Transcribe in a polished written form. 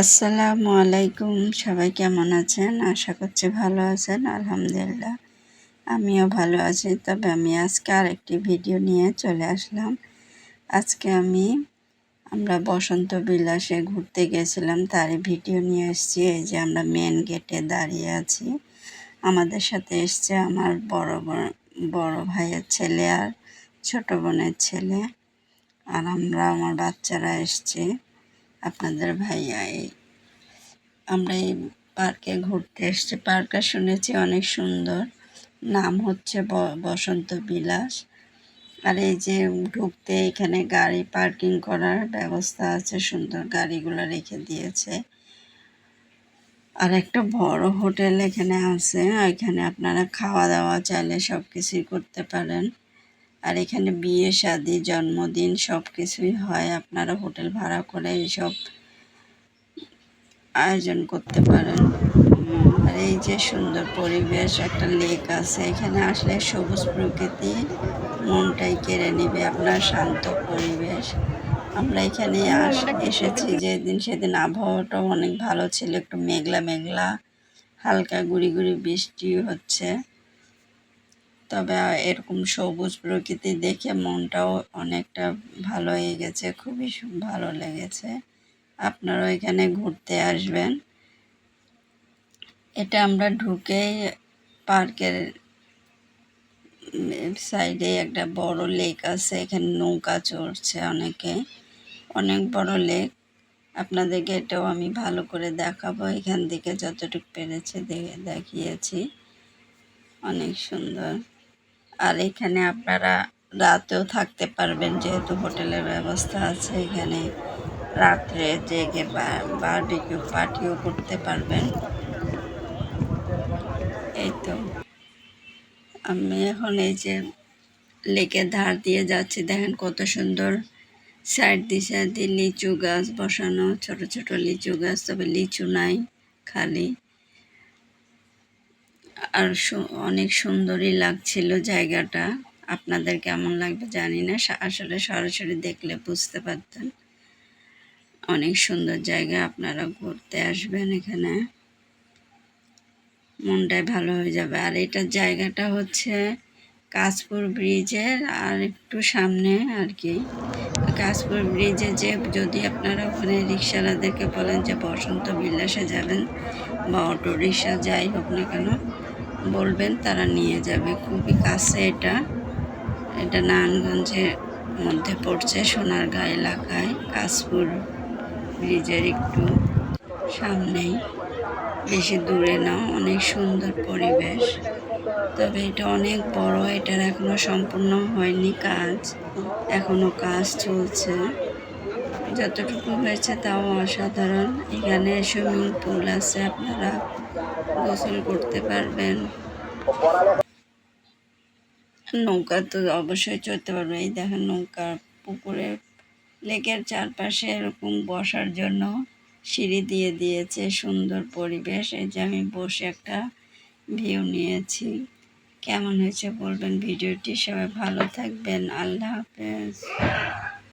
আসসালামু আলাইকুম। সবাই কেমন আছেন? আশা করছি ভালো আছেন। আলহামদুলিল্লাহ আমিও ভালো আছি। তবে আমি আজকে আরেকটি ভিডিও নিয়ে চলে আসলাম। আজকে আমরা বসন্ত বিলাসে ঘুরতে গেছিলাম, তারই ভিডিও নিয়ে এসেছি। এই যে আমরা মেন গেটে দাঁড়িয়ে আছি। আমাদের সাথে এসছে আমার বড় ভাইয়ের ছেলে আর ছোট বোনের ছেলে, আর আমার বাচ্চারা এসছে। আপনাদের ভাইয়া আমরা এই পার্কে ঘুরতে এসেছি। পার্কটা শুনেছি অনেক সুন্দর, নাম হচ্ছে বসন্ত বিলাস। আর এই যে ঢুকতে এখানে গাড়ি পার্কিং করার ব্যবস্থা আছে, সুন্দর গাড়িগুলো রেখে দিয়েছে। আর একটা বড় হোটেল এখানে আছে, এখানে আপনারা খাওয়া দাওয়া চাইলে সব কিছুই করতে পারেন। আর এখানে বিয়ে শাদী জন্মদিন সব কিছুই হয়, আপনারা হোটেল ভাড়া করে এইসব আয়োজন করতে পারেন। আর এই যে সুন্দর পরিবেশ, একটা লেক আছে, এখানে আসলে সবুজ প্রকৃতি মনটাই কেড়ে নেবে আপনার, শান্ত পরিবেশ। আমরা এখানে এসেছি যেদিন, সেদিন আবহাওয়াটাও অনেক ভালো ছিল, একটু মেঘলা মেঘলা, হালকা গুড়ি গুড়ি বৃষ্টি হচ্ছে। তবে এরকম সবুজ প্রকৃতি দেখে মনটাও অনেকটা ভালো হয়ে গেছে, খুবই ভালো লেগেছে। আপনারাও এখানে ঘুরতে আসবেন। এটা আমরা ঢুকেই পার্কের সাইডে একটা বড় লেক আছে, এখানে নৌকা চড়ছে অনেকে, অনেক বড় লেক। আপনাদেরকে এটাও আমি ভালো করে দেখাবো, এখান থেকে যতটুকু পেরেছে দেখিয়েছি। অনেক সুন্দর। আর এখানে আপনারা রাতেও থাকতে পারবেন, যেহেতু হোটেলের ব্যবস্থা আছে। এখানে রাত্রে জেগে বারবিকিউ পার্টিও করতে পারবেন। এই তো আমি এখন এই যে লেকের ধার দিয়ে যাচ্ছি, দেখেন কত সুন্দর সাইড দিয়ে লিচু গাছ বসানো, ছোট ছোট লিচু গাছ, তবে লিচু নাই, খালি। আর অনেক সুন্দরই লাগছিল জায়গাটা। আপনাদের কেমন লাগবে জানি না, আসলে সরাসরি দেখলে বুঝতে পারতেন। অনেক সুন্দর জায়গা, আপনারা ঘুরতে আসবেন, এখানে মনটাই ভালো হয়ে যাবে। আর এটার জায়গাটা হচ্ছে কাঁচপুর ব্রিজের আর একটু সামনে আর কি। কাঁচপুর ব্রিজে যে যদি আপনারা ওখানে রিক্সাওয়ালাদেরকে বলেন যে বসন্ত বিলাসে যাবেন বা অটো রিক্সা যাই হোক না কেন বলবেন, তারা নিয়ে যাবে। খুবই কাছে এটা নারায়ণগঞ্জের মধ্যে পড়ছে, সোনারগাঁ এলাকায়, কাঁচপুর ব্রিজের একটু সামনেই, বেশি দূরে না। অনেক সুন্দর পরিবেশ, তবে এটা অনেক বড়, এটার এখনো সম্পূর্ণ হয়নি কাজ, এখনো কাজ চলছে। যতটুকু হয়েছে তাও অসাধারণ। এখানে সুইমিং পুল আছে, আপনারা গোসল করতে পারবেন। নৌকা তো অবশ্যই চড়তে পারবেন। এই দেখেন নৌকা, পুকুরে লেকের চারপাশে এরকম বসার জন্য সিঁড়ি দিয়ে দিয়েছে, সুন্দর পরিবেশ। এই যে আমি বসে একটা ভিউ নিয়েছি। কেমন হয়েছে বলবেন ভিডিওটি। সবাই ভালো থাকবেন। আল্লাহ হাফেজ।